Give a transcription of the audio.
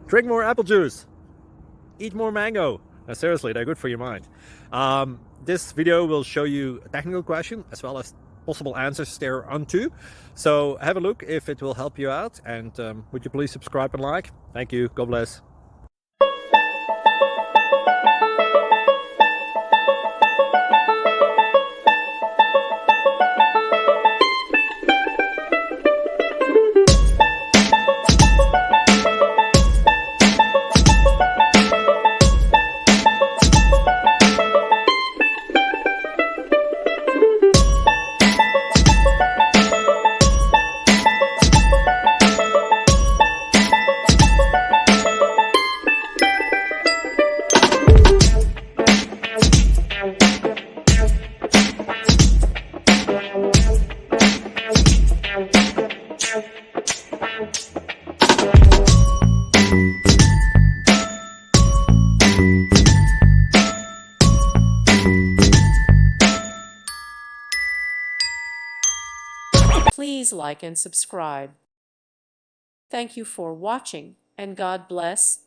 Drink more apple juice. Eat more mango. Seriously, they're good for your mind. This video will show you a technical question as well as possible answers thereunto. So have a look if it will help you out, and would you please subscribe and like? Thank you. God bless. Please like and subscribe. Thank you for watching, and God bless.